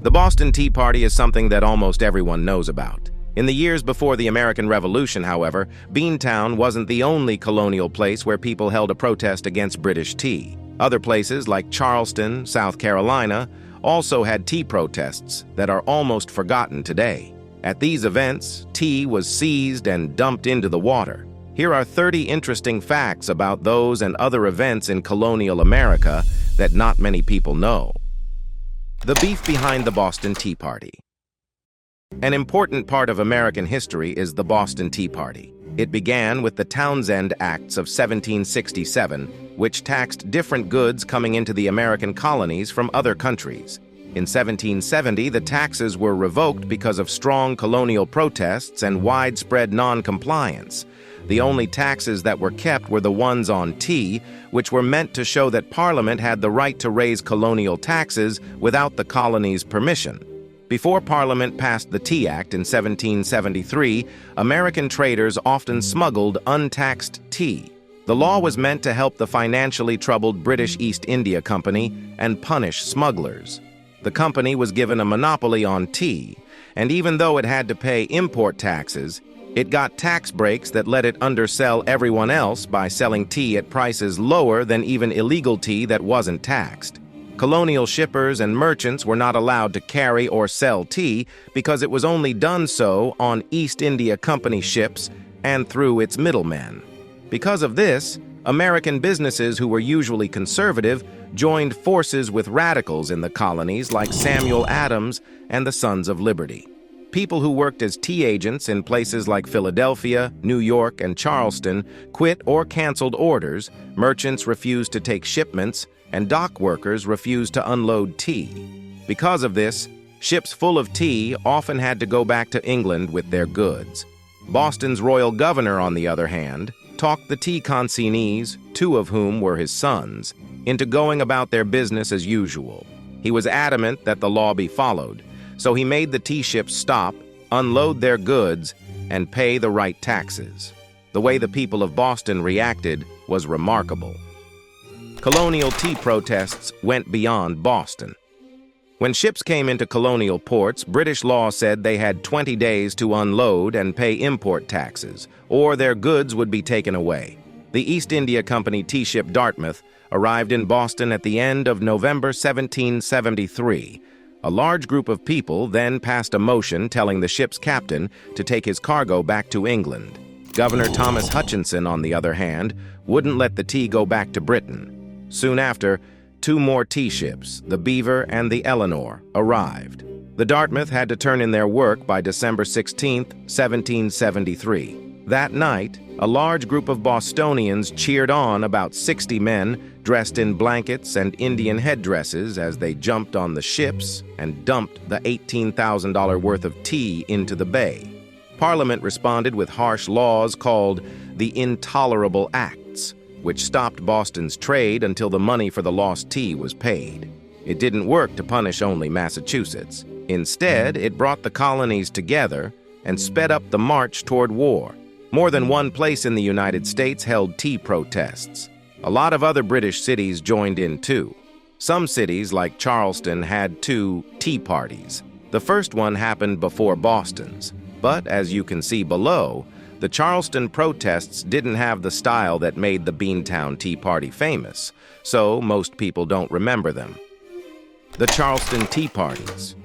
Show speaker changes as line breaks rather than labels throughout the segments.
The Boston Tea Party is something that almost everyone knows about. In the years before the American Revolution, however, Beantown wasn't the only colonial place where people held a protest against British tea. Other places like Charleston, South Carolina, also had tea protests that are almost forgotten today. At these events, tea was seized and dumped into the water. Here are 30 interesting facts about those and other events in colonial America that not many people know. The beef behind the Boston Tea Party. An important part of American history is the Boston Tea Party. It began with the Townshend Acts of 1767, which taxed different goods coming into the American colonies from other countries. In 1770, the taxes were revoked because of strong colonial protests and widespread non-compliance. The only taxes that were kept were the ones on tea, which were meant to show that Parliament had the right to raise colonial taxes without the colony's permission. Before Parliament passed the Tea Act in 1773, American traders often smuggled untaxed tea. The law was meant to help the financially troubled British East India Company and punish smugglers. The company was given a monopoly on tea, and even though it had to pay import taxes, it got tax breaks that let it undersell everyone else by selling tea at prices lower than even illegal tea that wasn't taxed. Colonial shippers and merchants were not allowed to carry or sell tea because it was only done so on East India Company ships and through its middlemen. Because of this, American businesses who were usually conservative joined forces with radicals in the colonies like Samuel Adams and the Sons of Liberty. People who worked as tea agents in places like Philadelphia, New York, and Charleston quit or canceled orders, merchants refused to take shipments, and dock workers refused to unload tea. Because of this, ships full of tea often had to go back to England with their goods. Boston's royal governor, on the other hand, talked the tea consignees, two of whom were his sons, into going about their business as usual. He was adamant that the law be followed, so he made the tea ships stop, unload their goods, and pay the right taxes. The way the people of Boston reacted was remarkable. Colonial tea protests went beyond Boston. When ships came into colonial ports, British law said they had 20 days to unload and pay import taxes, or their goods would be taken away. The East India Company tea ship Dartmouth arrived in Boston at the end of November 1773. A large group of people then passed a motion telling the ship's captain to take his cargo back to England. Governor Thomas Hutchinson, on the other hand, wouldn't let the tea go back to Britain. Soon after, two more tea ships, the Beaver and the Eleanor, arrived. The Dartmouth had to turn in their work by December 16, 1773. That night, a large group of Bostonians cheered on about 60 men dressed in blankets and Indian headdresses as they jumped on the ships and dumped the $18,000 worth of tea into the bay. Parliament responded with harsh laws called the Intolerable Acts, which stopped Boston's trade until the money for the lost tea was paid. It didn't work to punish only Massachusetts. Instead, it brought the colonies together and sped up the march toward war. More than one place in the United States held tea protests. A lot of other British cities joined in too. Some cities, like Charleston, had two tea parties. The first one happened before Boston's, but as you can see below, the Charleston protests didn't have the style that made the Beantown Tea Party famous, so most people don't remember them. The Charleston Tea Parties.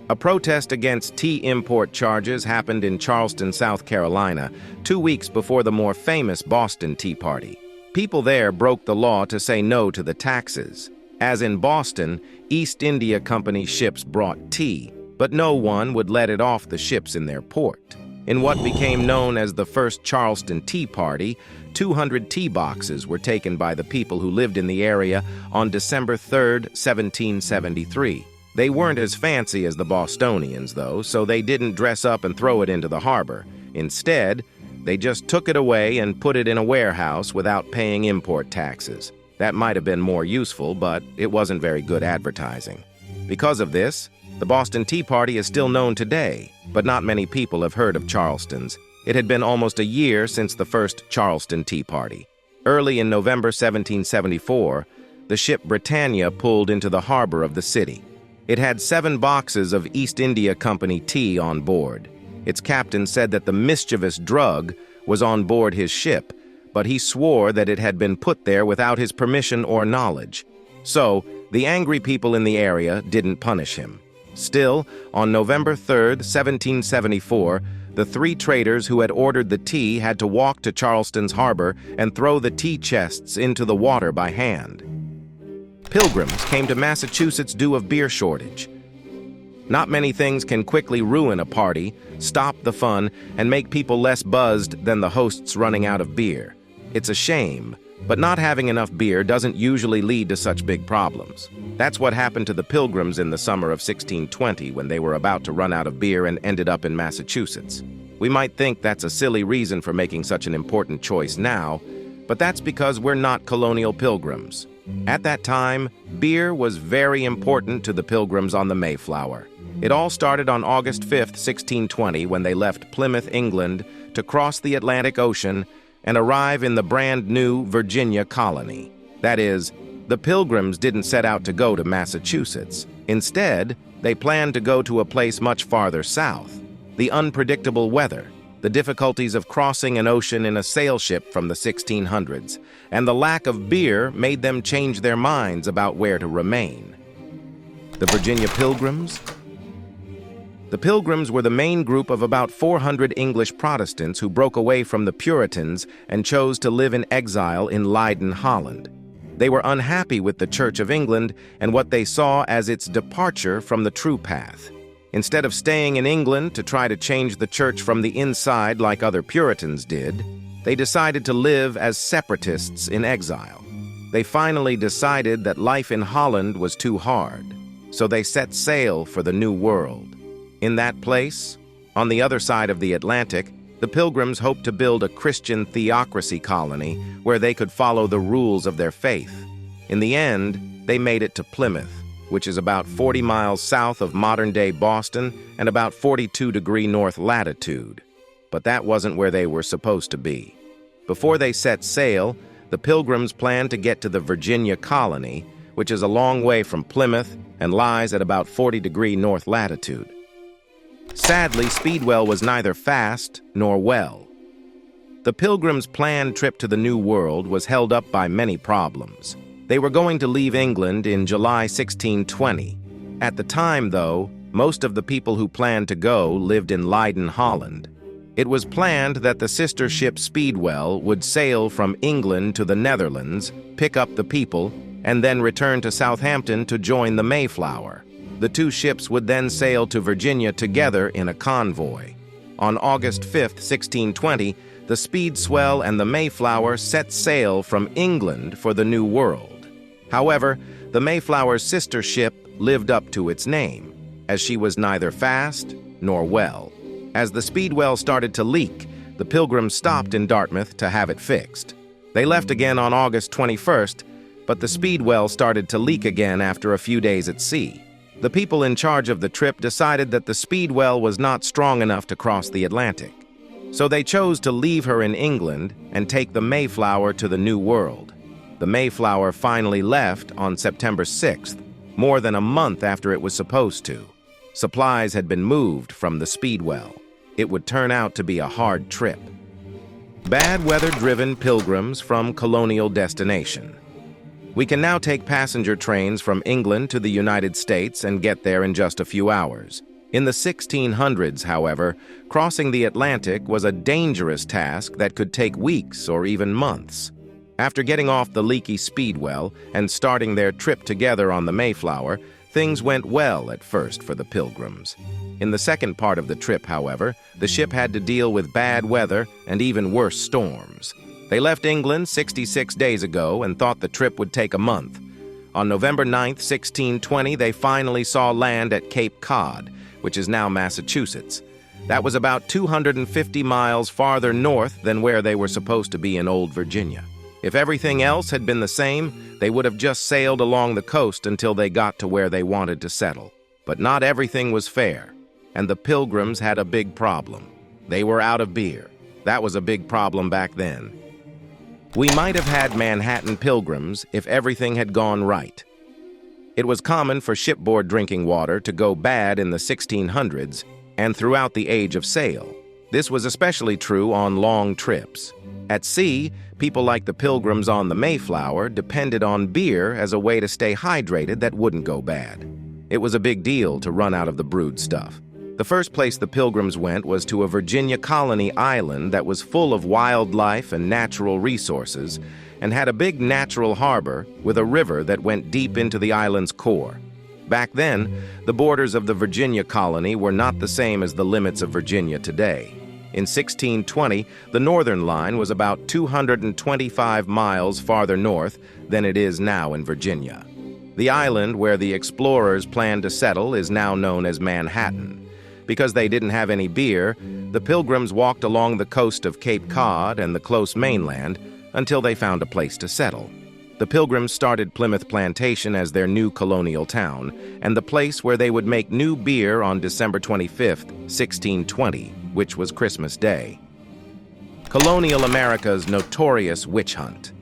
A protest against tea import charges happened in Charleston, South Carolina, 2 weeks before the more famous Boston Tea Party. People there broke the law to say no to the taxes. As in Boston, East India Company ships brought tea, but no one would let it off the ships in their port. In what became known as the First Charleston Tea Party, 200 tea boxes were taken by the people who lived in the area on December 3, 1773. They weren't as fancy as the Bostonians, though, so they didn't dress up and throw it into the harbor. Instead, they just took it away and put it in a warehouse without paying import taxes. That might have been more useful, but it wasn't very good advertising. Because of this, the Boston Tea Party is still known today, but not many people have heard of Charleston's. It had been almost a year since the first Charleston Tea Party. Early in November 1774, the ship Britannia pulled into the harbor of the city. It had 7 boxes of East India Company tea on board. Its captain said that the mischievous drug was on board his ship, but he swore that it had been put there without his permission or knowledge. So, the angry people in the area didn't punish him. Still, on November 3rd, 1774, the 3 traders who had ordered the tea had to walk to Charleston's harbor and throw the tea chests into the water by hand. Pilgrims came to Massachusetts due of beer shortage. Not many things can quickly ruin a party, stop the fun, and make people less buzzed than the hosts running out of beer. It's a shame, but not having enough beer doesn't usually lead to such big problems. That's what happened to the Pilgrims in the summer of 1620 when they were about to run out of beer and ended up in Massachusetts. We might think that's a silly reason for making such an important choice now, but that's because we're not colonial Pilgrims. At that time, beer was very important to the Pilgrims on the Mayflower. It all started on August 5th, 1620, when they left Plymouth, England, to cross the Atlantic Ocean and arrive in the brand new Virginia colony. That is, the Pilgrims didn't set out to go to Massachusetts. Instead, they planned to go to a place much farther south. The unpredictable weather, the difficulties of crossing an ocean in a sail ship from the 1600s, and the lack of beer made them change their minds about where to remain. The Virginia Pilgrims? The Pilgrims were the main group of about 400 English Protestants who broke away from the Puritans and chose to live in exile in Leiden, Holland. They were unhappy with the Church of England and what they saw as its departure from the true path. Instead of staying in England to try to change the church from the inside like other Puritans did, they decided to live as separatists in exile. They finally decided that life in Holland was too hard, so they set sail for the New World. In that place, on the other side of the Atlantic, the Pilgrims hoped to build a Christian theocracy colony where they could follow the rules of their faith. In the end, they made it to Plymouth, which is about 40 miles south of modern-day Boston and about 42° north latitude. But that wasn't where they were supposed to be. Before they set sail, the Pilgrims planned to get to the Virginia colony, which is a long way from Plymouth and lies at about 40° north latitude. Sadly, Speedwell was neither fast nor well. The Pilgrims' planned trip to the New World was held up by many problems. They were going to leave England in July 1620. At the time, though, most of the people who planned to go lived in Leiden, Holland. It was planned that the sister ship Speedwell would sail from England to the Netherlands, pick up the people, and then return to Southampton to join the Mayflower. The 2 ships would then sail to Virginia together in a convoy. On August 5th, 1620, the Speedswell and the Mayflower set sail from England for the New World. However, the Mayflower's sister ship lived up to its name, as she was neither fast nor well. As the Speedwell started to leak, the Pilgrims stopped in Dartmouth to have it fixed. They left again on August 21st, but the Speedwell started to leak again after a few days at sea. The people in charge of the trip decided that the Speedwell was not strong enough to cross the Atlantic. So they chose to leave her in England and take the Mayflower to the New World. The Mayflower finally left on September 6th, more than a month after it was supposed to. Supplies had been moved from the Speedwell. It would turn out to be a hard trip. Bad weather-driven Pilgrims from colonial destination. We can now take passenger trains from England to the United States and get there in just a few hours. In the 1600s, however, crossing the Atlantic was a dangerous task that could take weeks or even months. After getting off the leaky Speedwell and starting their trip together on the Mayflower, things went well at first for the Pilgrims. In the second part of the trip, however, the ship had to deal with bad weather and even worse storms. They left England 66 days ago and thought the trip would take a month. On November 9th, 1620, they finally saw land at Cape Cod, which is now Massachusetts. That was about 250 miles farther north than where they were supposed to be in Old Virginia. If everything else had been the same, they would have just sailed along the coast until they got to where they wanted to settle. But not everything was fair, and the Pilgrims had a big problem. They were out of beer. That was a big problem back then. We might have had Manhattan Pilgrims if everything had gone right. It was common for shipboard drinking water to go bad in the 1600s and throughout the Age of Sail. This was especially true on long trips. At sea, people like the Pilgrims on the Mayflower depended on beer as a way to stay hydrated that wouldn't go bad. It was a big deal to run out of the brewed stuff. The first place the Pilgrims went was to a Virginia colony island that was full of wildlife and natural resources and had a big natural harbor with a river that went deep into the island's core. Back then, the borders of the Virginia colony were not the same as the limits of Virginia today. In 1620, the northern line was about 225 miles farther north than it is now in Virginia. The island where the explorers planned to settle is now known as Manhattan. Because they didn't have any beer, the Pilgrims walked along the coast of Cape Cod and the close mainland until they found a place to settle. The Pilgrims started Plymouth Plantation as their new colonial town and the place where they would make new beer on December 25th, 1620, which was Christmas Day. Colonial America's notorious witch hunt.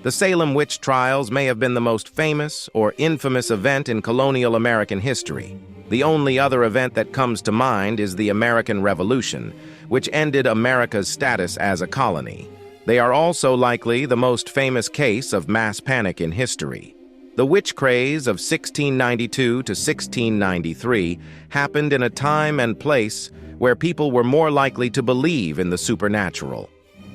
The Salem witch trials may have been the most famous or infamous event in colonial American history. The only other event that comes to mind is the American Revolution, which ended America's status as a colony. They are also likely the most famous case of mass panic in history. The witch craze of 1692 to 1693 happened in a time and place where people were more likely to believe in the supernatural.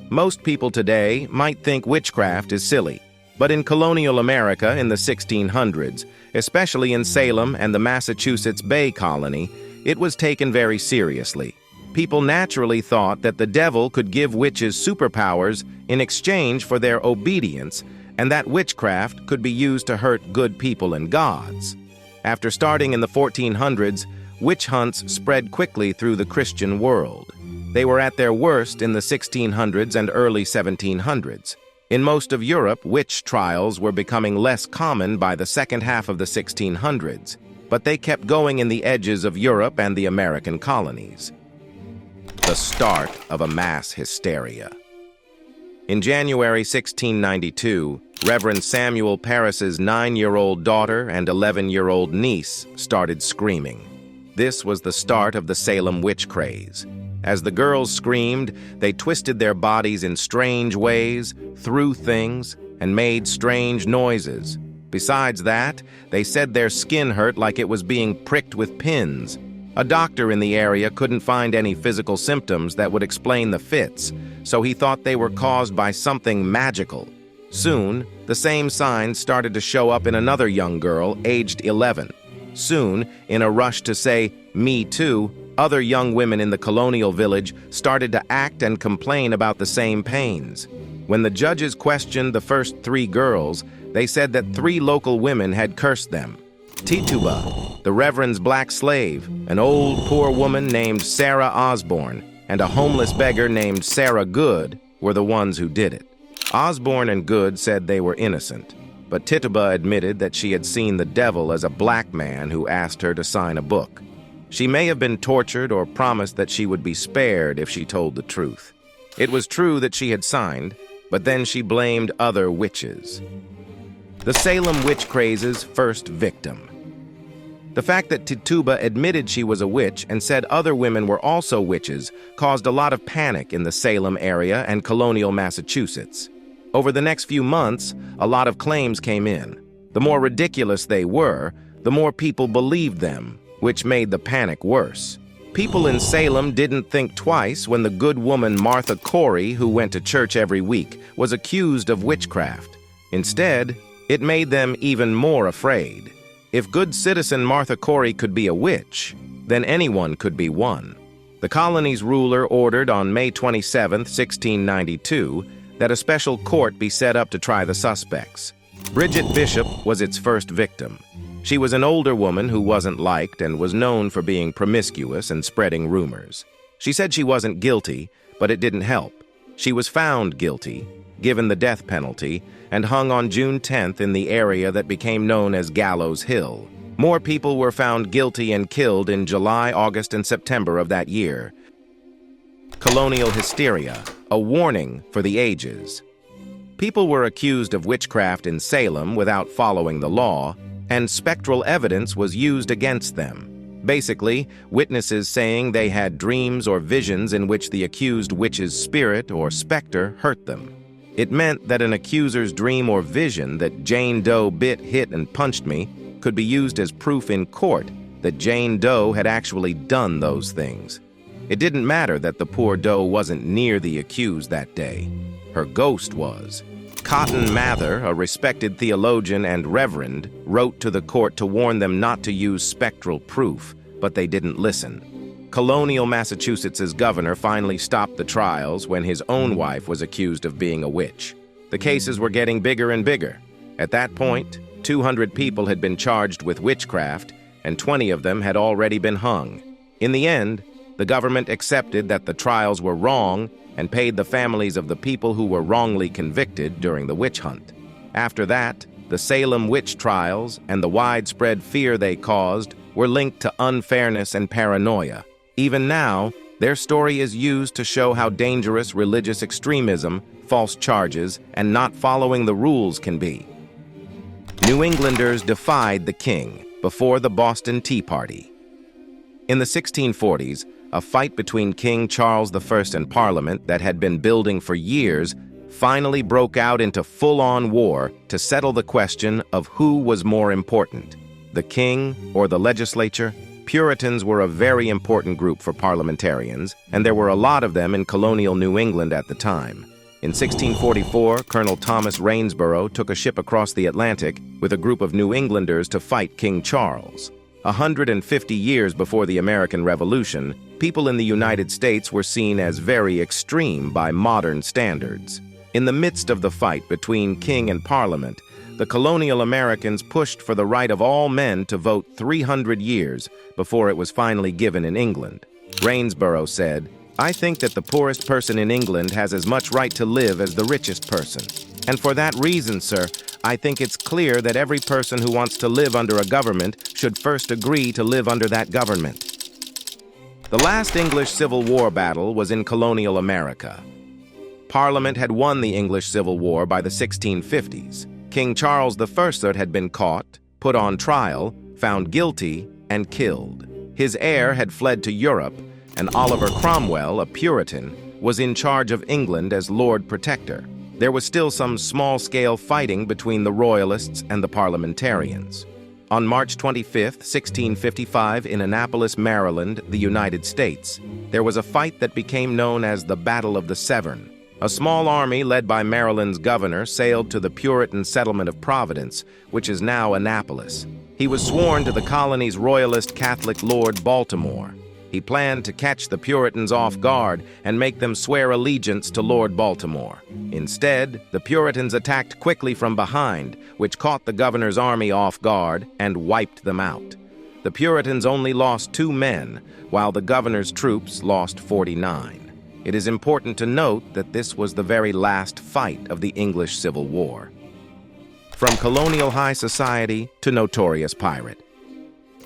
Most people today might think witchcraft is silly, but in colonial America in the 1600s, especially in Salem and the Massachusetts Bay Colony, it was taken very seriously. People naturally thought that the devil could give witches superpowers in exchange for their obedience, and that witchcraft could be used to hurt good people and gods. After starting in the 1400s, witch hunts spread quickly through the Christian world. They were at their worst in the 1600s and early 1700s. In most of Europe, witch trials were becoming less common by the second half of the 1600s, but they kept going in the edges of Europe and the American colonies. The start of a mass hysteria. In January 1692, Reverend Samuel Parris's 9-year-old daughter and 11-year-old niece started screaming. This was the start of the Salem witch craze. As the girls screamed, they twisted their bodies in strange ways, threw things, and made strange noises. Besides that, they said their skin hurt like it was being pricked with pins. A doctor in the area couldn't find any physical symptoms that would explain the fits, so he thought they were caused by something magical. Soon, the same signs started to show up in another young girl, aged 11. Soon, in a rush to say, "Me too," other young women in the colonial village started to act and complain about the same pains. When the judges questioned the first 3 girls, they said that 3 local women had cursed them. Tituba, the Reverend's black slave, an old poor woman named Sarah Osborne, and a homeless beggar named Sarah Good were the ones who did it. Osborne and Good said they were innocent, but Tituba admitted that she had seen the devil as a black man who asked her to sign a book. She may have been tortured or promised that she would be spared if she told the truth. It was true that she had signed, but then she blamed other witches. The Salem witch craze's first victim. The fact that Tituba admitted she was a witch and said other women were also witches caused a lot of panic in the Salem area and colonial Massachusetts. Over the next few months, a lot of claims came in. The more ridiculous they were, the more people believed them, which made the panic worse. People in Salem didn't think twice when the good woman Martha Corey, who went to church every week, was accused of witchcraft. Instead, it made them even more afraid. If good citizen Martha Corey could be a witch, then anyone could be one. The colony's ruler ordered on May 27, 1692, that a special court be set up to try the suspects. Bridget Bishop was its first victim. She was an older woman who wasn't liked and was known for being promiscuous and spreading rumors. She said she wasn't guilty, but it didn't help. She was found guilty, given the death penalty, and hung on June 10th in the area that became known as Gallows Hill. More people were found guilty and killed in July, August, and September of that year. Colonial hysteria, a warning for the ages. People were accused of witchcraft in Salem without following the law, and spectral evidence was used against them. Basically, witnesses saying they had dreams or visions in which the accused witch's spirit or specter hurt them. It meant that an accuser's dream or vision that Jane Doe bit, hit, and punched me could be used as proof in court that Jane Doe had actually done those things. It didn't matter that the poor Doe wasn't near the accused that day. Her ghost was. Cotton Mather, a respected theologian and reverend, wrote to the court to warn them not to use spectral proof, but they didn't listen. Colonial Massachusetts's governor finally stopped the trials when his own wife was accused of being a witch. The cases were getting bigger and bigger. At that point, 200 people had been charged with witchcraft, and 20 of them had already been hung. In the end, the government accepted that the trials were wrong and paid the families of the people who were wrongly convicted during the witch hunt. After that, the Salem witch trials and the widespread fear they caused were linked to unfairness and paranoia. Even now, their story is used to show how dangerous religious extremism, false charges, and not following the rules can be. New Englanders defied the king before the Boston Tea Party. In the 1640s, a fight between King Charles I and Parliament that had been building for years finally broke out into full-on war to settle the question of who was more important, the king or the legislature. Puritans were a very important group for parliamentarians, and there were a lot of them in colonial New England at the time. In 1644, Colonel Thomas Rainsborough took a ship across the Atlantic with a group of New Englanders to fight King Charles. 150 years before the American Revolution, people in the United States were seen as very extreme by modern standards. In the midst of the fight between king and parliament, the colonial Americans pushed for the right of all men to vote 300 years before it was finally given in England. Rainsborough said, "I think that the poorest person in England has as much right to live as the richest person. And for that reason, sir, I think it's clear that every person who wants to live under a government should first agree to live under that government." The last English Civil War battle was in colonial America. Parliament had won the English Civil War by the 1650s. King Charles I had been caught, put on trial, found guilty, and killed. His heir had fled to Europe, and Oliver Cromwell, a Puritan, was in charge of England as Lord Protector. There was still some small-scale fighting between the Royalists and the parliamentarians. On March 25, 1655, in Annapolis, Maryland, the United States, there was a fight that became known as the Battle of the Severn. A small army led by Maryland's governor sailed to the Puritan settlement of Providence, which is now Annapolis. He was sworn to the colony's Royalist Catholic Lord Baltimore. He planned to catch the Puritans off guard and make them swear allegiance to Lord Baltimore. Instead, the Puritans attacked quickly from behind, which caught the governor's army off guard and wiped them out. The Puritans only lost 2 men, while the governor's troops lost 49. It is important to note that this was the very last fight of the English Civil War. From colonial high society to notorious pirate.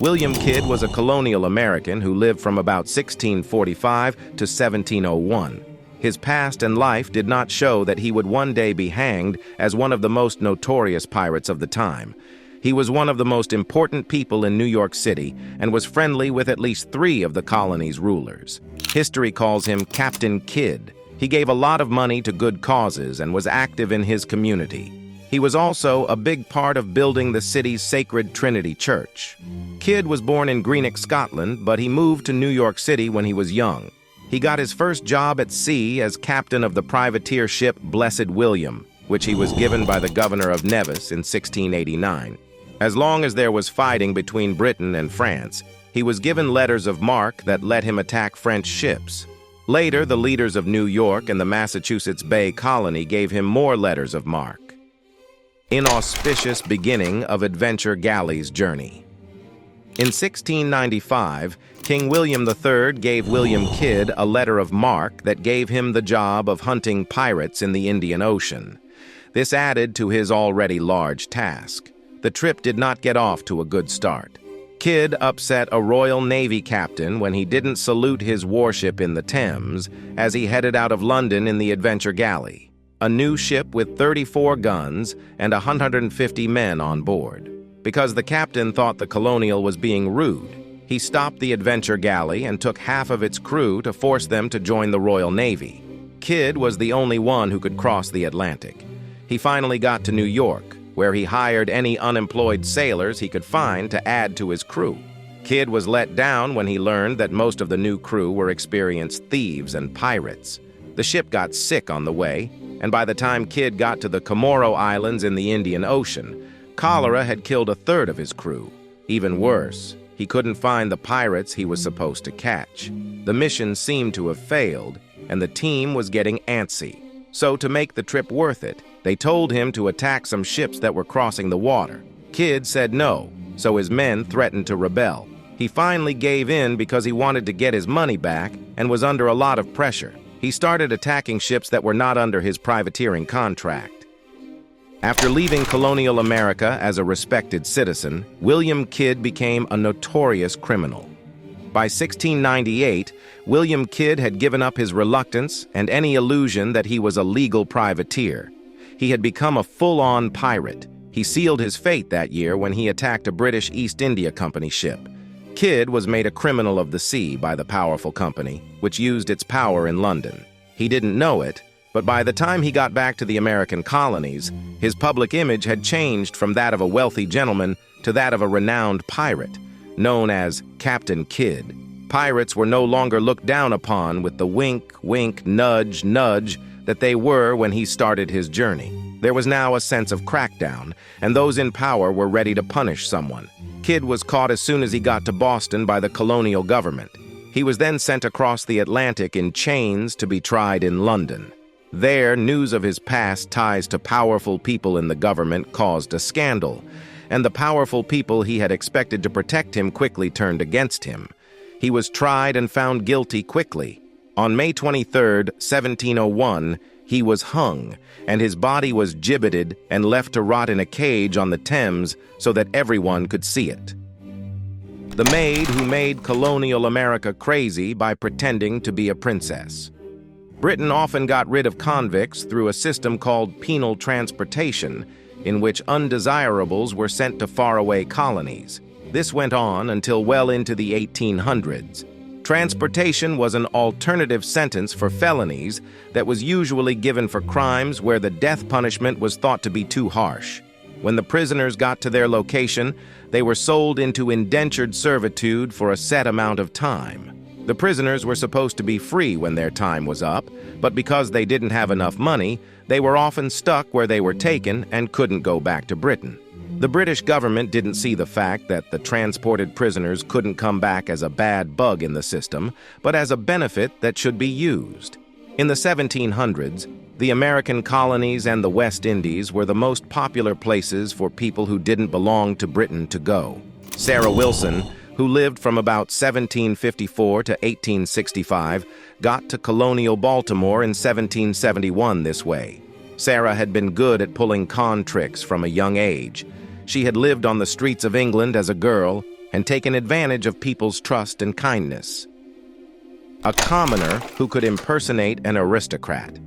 William Kidd was a colonial American who lived from about 1645 to 1701. His past and life did not show that he would one day be hanged as one of the most notorious pirates of the time. He was one of the most important people in New York City and was friendly with at least 3 of the colony's rulers. History calls him Captain Kidd. He gave a lot of money to good causes and was active in his community. He was also a big part of building the city's Sacred Trinity Church. Kidd was born in Greenock, Scotland, but he moved to New York City when he was young. He got his first job at sea as captain of the privateer ship Blessed William, which he was given by the governor of Nevis in 1689. As long as there was fighting between Britain and France, he was given letters of marque that let him attack French ships. Later, the leaders of New York and the Massachusetts Bay Colony gave him more letters of marque. Inauspicious beginning of adventure galley's journey. In 1695, King William III gave William Kidd a letter of marque that gave him the job of hunting pirates in the Indian Ocean. This added to his already large task. The trip did not get off to a good start. Kidd upset a Royal Navy captain when he didn't salute his warship in the Thames as he headed out of London in the Adventure Galley, a new ship with 34 guns and 150 men on board. Because the captain thought the Colonial was being rude, he stopped the adventure galley and took half of its crew to force them to join the Royal Navy. Kidd was the only one who could cross the Atlantic. He finally got to New York, where he hired any unemployed sailors he could find to add to his crew. Kidd was let down when he learned that most of the new crew were experienced thieves and pirates. The ship got sick on the way, and by the time Kidd got to the Comoro Islands in the Indian Ocean, cholera had killed a third of his crew. Even worse, he couldn't find the pirates he was supposed to catch. The mission seemed to have failed, and the team was getting antsy. So to make the trip worth it, they told him to attack some ships that were crossing the water. Kidd said no, so his men threatened to rebel. He finally gave in because he wanted to get his money back and was under a lot of pressure. He started attacking ships that were not under his privateering contract. After leaving Colonial America as a respected citizen, William Kidd became a notorious criminal. By 1698, William Kidd had given up his reluctance and any illusion that he was a legal privateer. He had become a full-on pirate. He sealed his fate that year when he attacked a British East India Company ship. Kidd was made a criminal of the sea by the powerful company, which used its power in London. He didn't know it, but by the time he got back to the American colonies, his public image had changed from that of a wealthy gentleman to that of a renowned pirate, known as Captain Kidd. Pirates were no longer looked down upon with the wink, wink, nudge, nudge that they were when he started his journey. There was now a sense of crackdown, and those in power were ready to punish someone. Kidd was caught as soon as he got to Boston by the colonial government. He was then sent across the Atlantic in chains to be tried in London. There, news of his past ties to powerful people in the government caused a scandal, and the powerful people he had expected to protect him quickly turned against him. He was tried and found guilty quickly. On May 23, 1701, he was hung, and his body was gibbeted and left to rot in a cage on the Thames so that everyone could see it. The maid who made Colonial America crazy by pretending to be a princess. Britain often got rid of convicts through a system called penal transportation, in which undesirables were sent to faraway colonies. This went on until well into the 1800s. Transportation was an alternative sentence for felonies that was usually given for crimes where the death punishment was thought to be too harsh. When the prisoners got to their location, they were sold into indentured servitude for a set amount of time. The prisoners were supposed to be free when their time was up, but because they didn't have enough money, they were often stuck where they were taken and couldn't go back to Britain. The British government didn't see the fact that the transported prisoners couldn't come back as a bad bug in the system, but as a benefit that should be used. In the 1700s, the American colonies and the West Indies were the most popular places for people who didn't belong to Britain to go. Sarah Wilson, who lived from about 1754 to 1865, got to colonial Baltimore in 1771 this way. Sarah had been good at pulling con tricks from a young age. She had lived on the streets of England as a girl and taken advantage of people's trust and kindness. A commoner who could impersonate an aristocrat.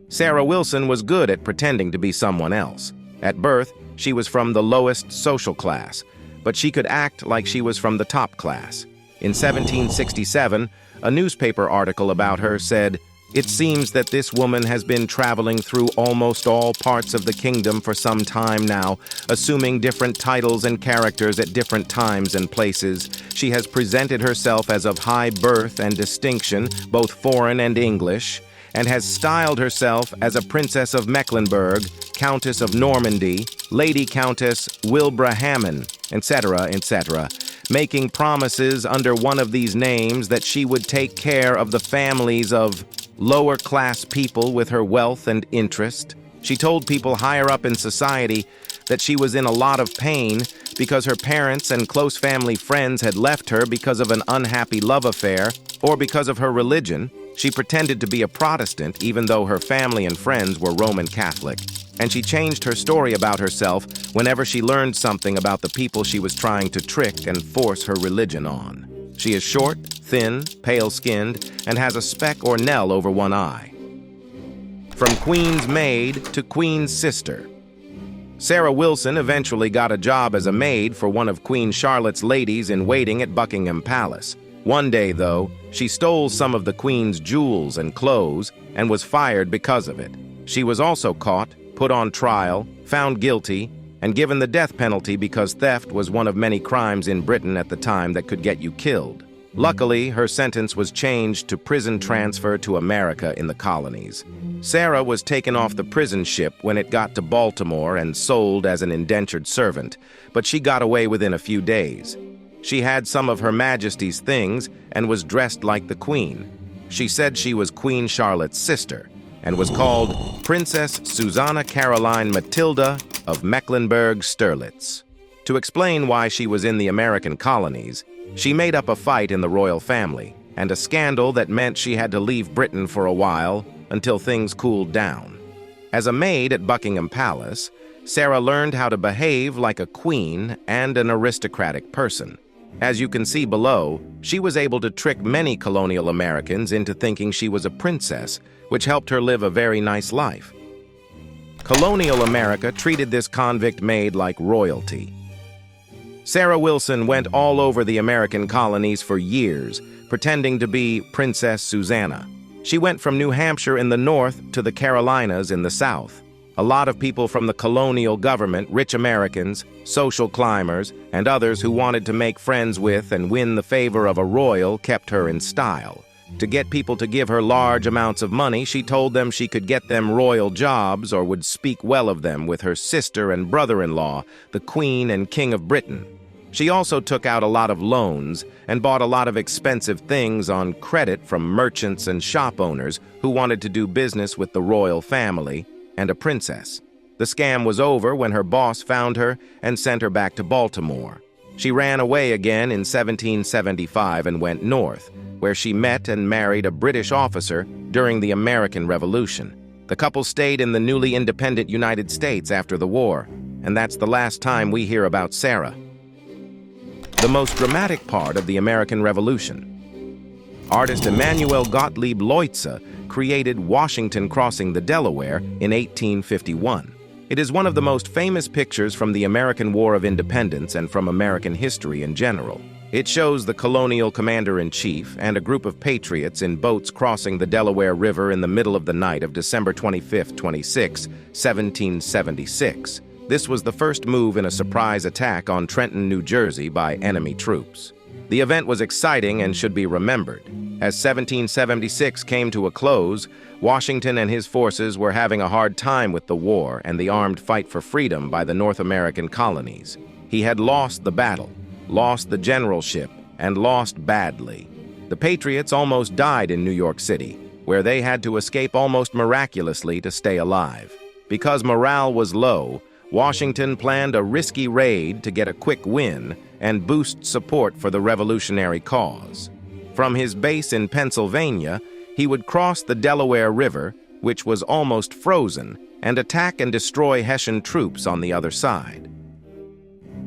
Sarah Wilson was good at pretending to be someone else. At birth, she was from the lowest social class, but she could act like she was from the top class. In 1767, a newspaper article about her said, "It seems that this woman has been traveling through almost all parts of the kingdom for some time now, assuming different titles and characters at different times and places. She has presented herself as of high birth and distinction, both foreign and English, and has styled herself as a Princess of Mecklenburg, Countess of Normandy, Lady Countess Wilbrahamon, etc., etc., making promises under one of these names that she would take care of the families of lower-class people with her wealth and interest. She told people higher up in society that she was in a lot of pain because her parents and close family friends had left her because of an unhappy love affair or because of her religion. She pretended to be a Protestant even though her family and friends were Roman Catholic. And she changed her story about herself whenever she learned something about the people she was trying to trick and force her religion on. She is short, thin, pale-skinned, and has a speck or knell over one eye. From Queen's maid to Queen's sister. Sarah Wilson eventually got a job as a maid for one of Queen Charlotte's ladies-in-waiting at Buckingham Palace. One day, though, she stole some of the Queen's jewels and clothes and was fired because of it. She was also caught, put on trial, found guilty, and given the death penalty because theft was one of many crimes in Britain at the time that could get you killed. Luckily, her sentence was changed to prison transfer to America in the colonies. Sarah was taken off the prison ship when it got to Baltimore and sold as an indentured servant, but she got away within a few days. She had some of Her Majesty's things and was dressed like the Queen. She said she was Queen Charlotte's sister and was called Princess Susanna Caroline Matilda of Mecklenburg-Strelitz. To explain why she was in the American colonies, she made up a fight in the royal family and a scandal that meant she had to leave Britain for a while until things cooled down. As a maid at Buckingham Palace, Sarah learned how to behave like a queen and an aristocratic person. As you can see below, she was able to trick many colonial Americans into thinking she was a princess, which helped her live a very nice life. Colonial America treated this convict maid like royalty. Sarah Wilson went all over the American colonies for years, pretending to be Princess Susanna. She went from New Hampshire in the north to the Carolinas in the south. A lot of people from the colonial government, rich Americans, social climbers, and others who wanted to make friends with and win the favor of a royal kept her in style. To get people to give her large amounts of money, she told them she could get them royal jobs or would speak well of them with her sister and brother-in-law, the Queen and King of Britain. She also took out a lot of loans and bought a lot of expensive things on credit from merchants and shop owners who wanted to do business with the royal family and a princess. The scam was over when her boss found her and sent her back to Baltimore. She ran away again in 1775 and went north, where she met and married a British officer during the American Revolution. The couple stayed in the newly independent United States after the war, and that's the last time we hear about Sarah. The most dramatic part of the American Revolution. Artist Emanuel Gottlieb Leutze created Washington crossing the Delaware in 1851. It is one of the most famous pictures from the American War of Independence and from American history in general. It shows the colonial commander-in-chief and a group of patriots in boats crossing the Delaware River in the middle of the night of December 25-26, 1776. This was the first move in a surprise attack on Trenton, New Jersey by enemy troops. The event was exciting and should be remembered. As 1776 came to a close, Washington and his forces were having a hard time with the war and the armed fight for freedom by the North American colonies. He had lost the battle, lost the generalship, and lost badly. The Patriots almost died in New York City, where they had to escape almost miraculously to stay alive. Because morale was low, Washington planned a risky raid to get a quick win and boost support for the revolutionary cause. From his base in Pennsylvania, he would cross the Delaware River, which was almost frozen, and attack and destroy Hessian troops on the other side.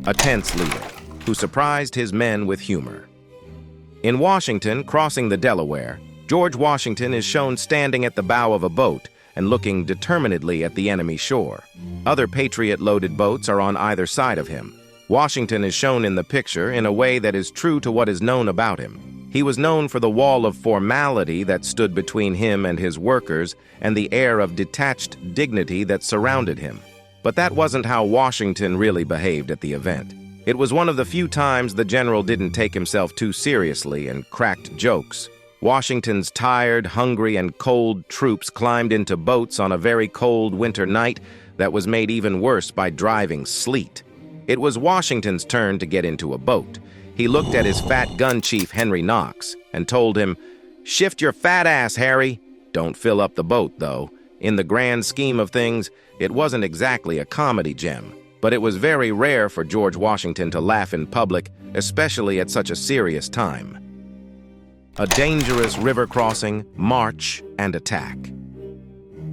A tense leader, who surprised his men with humor. In Washington, crossing the Delaware, George Washington is shown standing at the bow of a boat and looking determinedly at the enemy shore. Other Patriot-loaded boats are on either side of him. Washington is shown in the picture in a way that is true to what is known about him. He was known for the wall of formality that stood between him and his workers and the air of detached dignity that surrounded him. But that wasn't how Washington really behaved at the event. It was one of the few times the general didn't take himself too seriously and cracked jokes. Washington's tired, hungry, and cold troops climbed into boats on a very cold winter night that was made even worse by driving sleet. It was Washington's turn to get into a boat. He looked at his fat gun chief, Henry Knox, and told him, "Shift your fat ass, Harry." Don't fill up the boat, though. In the grand scheme of things, it wasn't exactly a comedy gem, but it was very rare for George Washington to laugh in public, especially at such a serious time. A dangerous river crossing, march, and attack.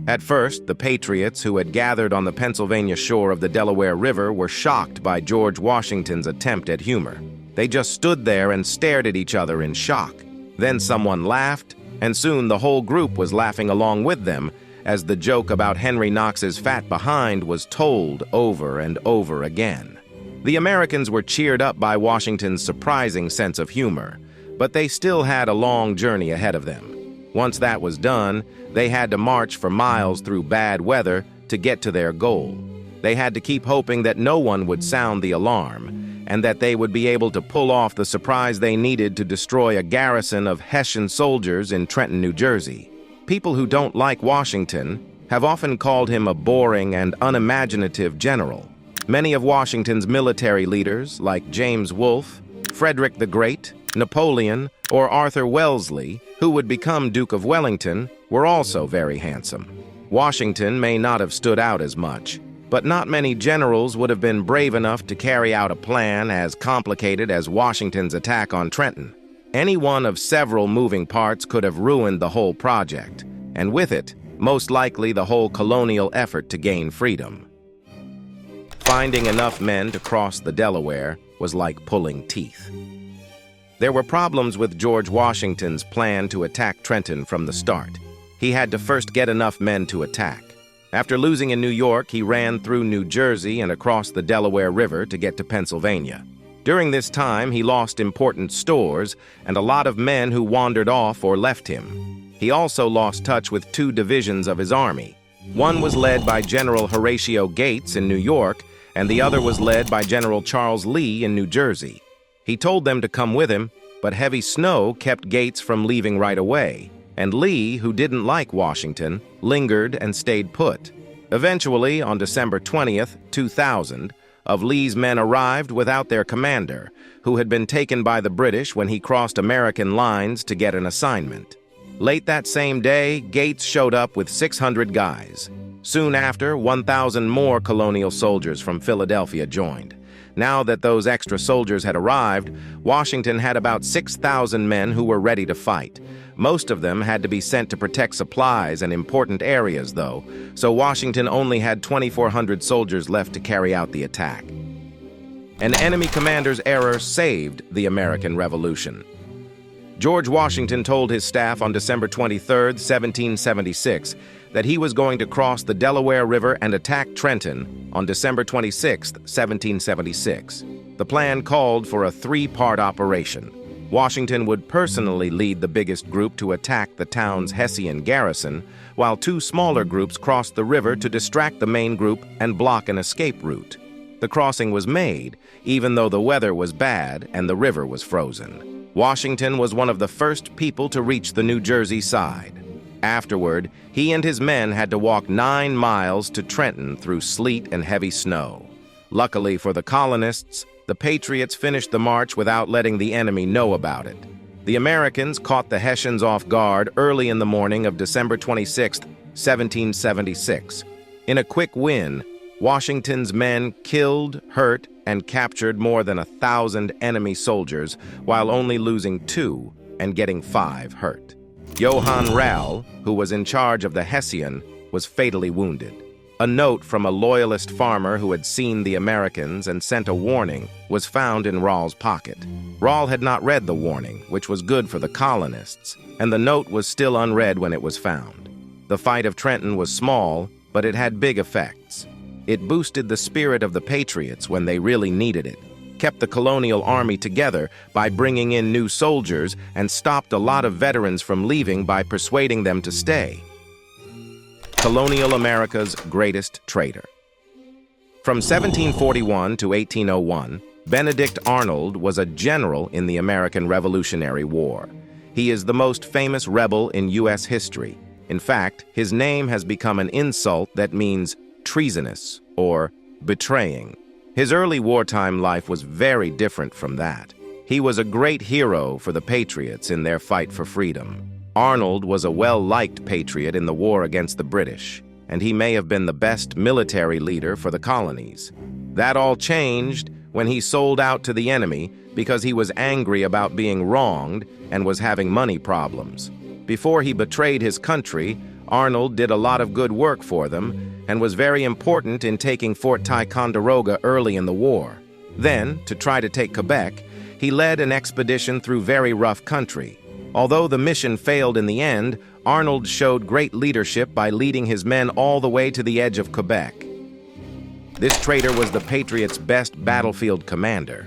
At first, the Patriots who had gathered on the Pennsylvania shore of the Delaware River were shocked by George Washington's attempt at humor. They just stood there and stared at each other in shock. Then someone laughed, and soon the whole group was laughing along with them as the joke about Henry Knox's fat behind was told over and over again. The Americans were cheered up by Washington's surprising sense of humor, but they still had a long journey ahead of them. Once that was done, they had to march for miles through bad weather to get to their goal. They had to keep hoping that no one would sound the alarm, and that they would be able to pull off the surprise they needed to destroy a garrison of Hessian soldiers in Trenton, New Jersey. People who don't like Washington have often called him a boring and unimaginative general. Many of Washington's military leaders, like James Wolfe, Frederick the Great, Napoleon, or Arthur Wellesley, who would become Duke of Wellington, were also very handsome. Washington may not have stood out as much, but not many generals would have been brave enough to carry out a plan as complicated as Washington's attack on Trenton. Any one of several moving parts could have ruined the whole project, and with it, most likely the whole colonial effort to gain freedom. Finding enough men to cross the Delaware was like pulling teeth. There were problems with George Washington's plan to attack Trenton from the start. He had to first get enough men to attack. After losing in New York, he ran through New Jersey and across the Delaware River to get to Pennsylvania. During this time, he lost important stores and a lot of men who wandered off or left him. He also lost touch with 2 divisions of his army. One was led by General Horatio Gates in New York, and the other was led by General Charles Lee in New Jersey. He told them to come with him, but heavy snow kept Gates from leaving right away, and Lee, who didn't like Washington, lingered and stayed put. Eventually, on December 20th, 2000, of Lee's men arrived without their commander, who had been taken by the British when he crossed American lines to get an assignment. Late that same day, Gates showed up with 600 guys. Soon after, 1,000 more colonial soldiers from Philadelphia joined. Now that those extra soldiers had arrived, Washington had about 6,000 men who were ready to fight. Most of them had to be sent to protect supplies and important areas, though, so Washington only had 2,400 soldiers left to carry out the attack. An enemy commander's error saved the American Revolution. George Washington told his staff on December 23, 1776, that he was going to cross the Delaware River and attack Trenton on December 26, 1776. The plan called for a 3-part operation. Washington would personally lead the biggest group to attack the town's Hessian garrison, while 2 smaller groups crossed the river to distract the main group and block an escape route. The crossing was made, even though the weather was bad and the river was frozen. Washington was one of the first people to reach the New Jersey side. Afterward, he and his men had to walk 9 miles to Trenton through sleet and heavy snow. Luckily for the colonists, the Patriots finished the march without letting the enemy know about it. The Americans caught the Hessians off guard early in the morning of December 26, 1776. In a quick win, Washington's men killed, hurt, and captured more than 1,000 enemy soldiers, while only losing 2 and getting 5 hurt. Johann Rall, who was in charge of the Hessian, was fatally wounded. A note from a loyalist farmer who had seen the Americans and sent a warning was found in Rall's pocket. Rall had not read the warning, which was good for the colonists, and the note was still unread when it was found. The fight of Trenton was small, but it had big effects. It boosted the spirit of the Patriots when they really needed it, kept the colonial army together by bringing in new soldiers, and stopped a lot of veterans from leaving by persuading them to stay. Colonial America's greatest traitor. From 1741 to 1801, Benedict Arnold was a general in the American Revolutionary War. He is the most famous rebel in U.S. history. In fact, his name has become an insult that means treasonous or betraying. His early wartime life was very different from that. He was a great hero for the Patriots in their fight for freedom. Arnold was a well-liked patriot in the war against the British, and he may have been the best military leader for the colonies. That all changed when he sold out to the enemy because he was angry about being wronged and was having money problems. Before he betrayed his country, Arnold did a lot of good work for them and was very important in taking Fort Ticonderoga early in the war. Then, to try to take Quebec, he led an expedition through very rough country. Although the mission failed in the end, Arnold showed great leadership by leading his men all the way to the edge of Quebec. This traitor was the Patriots' best battlefield commander.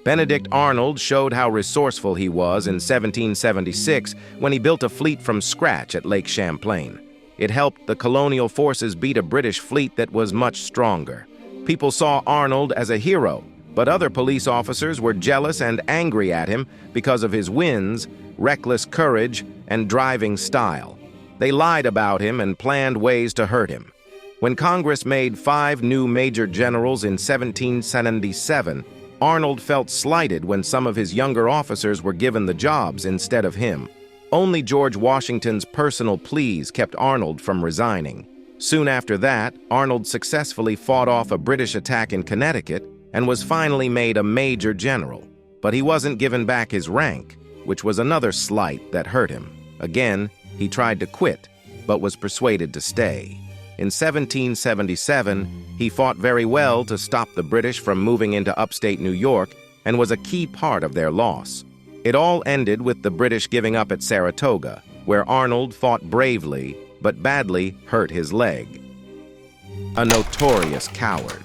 Benedict Arnold showed how resourceful he was in 1776 when he built a fleet from scratch at Lake Champlain. It helped the colonial forces beat a British fleet that was much stronger. People saw Arnold as a hero, but other police officers were jealous and angry at him because of his wins, reckless courage, and driving style. They lied about him and planned ways to hurt him. When Congress made 5 new major generals in 1777, Arnold felt slighted when some of his younger officers were given the jobs instead of him. Only George Washington's personal pleas kept Arnold from resigning. Soon after that, Arnold successfully fought off a British attack in Connecticut and was finally made a major general. But he wasn't given back his rank, which was another slight that hurt him. Again, he tried to quit, but was persuaded to stay. In 1777, he fought very well to stop the British from moving into upstate New York and was a key part of their loss. It all ended with the British giving up at Saratoga, where Arnold fought bravely but badly hurt his leg. A notorious coward.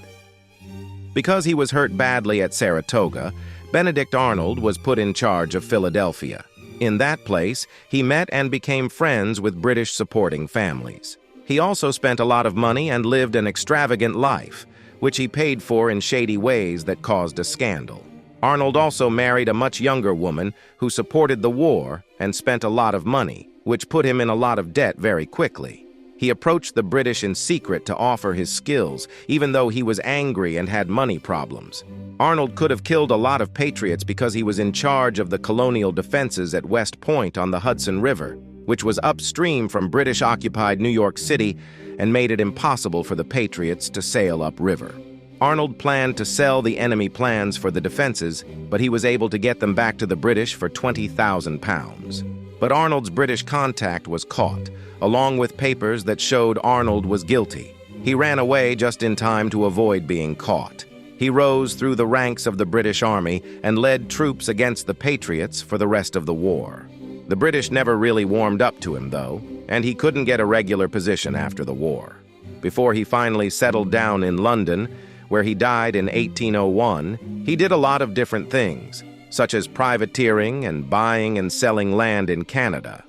Because he was hurt badly at Saratoga, Benedict Arnold was put in charge of Philadelphia. In that place, he met and became friends with British supporting families. He also spent a lot of money and lived an extravagant life, which he paid for in shady ways that caused a scandal. Arnold also married a much younger woman who supported the war and spent a lot of money, which put him in a lot of debt very quickly. He approached the British in secret to offer his skills, even though he was angry and had money problems. Arnold could have killed a lot of patriots because he was in charge of the colonial defenses at West Point on the Hudson River, which was upstream from British-occupied New York City and made it impossible for the Patriots to sail upriver. Arnold planned to sell the enemy plans for the defenses, but he was able to get them back to the British for 20,000 pounds. But Arnold's British contact was caught, along with papers that showed Arnold was guilty. He ran away just in time to avoid being caught. He rose through the ranks of the British Army and led troops against the Patriots for the rest of the war. The British never really warmed up to him, though, and he couldn't get a regular position after the war. Before he finally settled down in London, where he died in 1801, he did a lot of different things, such as privateering and buying and selling land in Canada.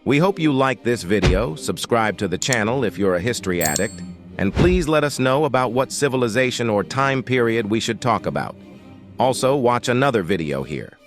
We hope you liked this video, subscribe to the channel if you're a history addict, and please let us know about what civilization or time period we should talk about. Also, watch another video here.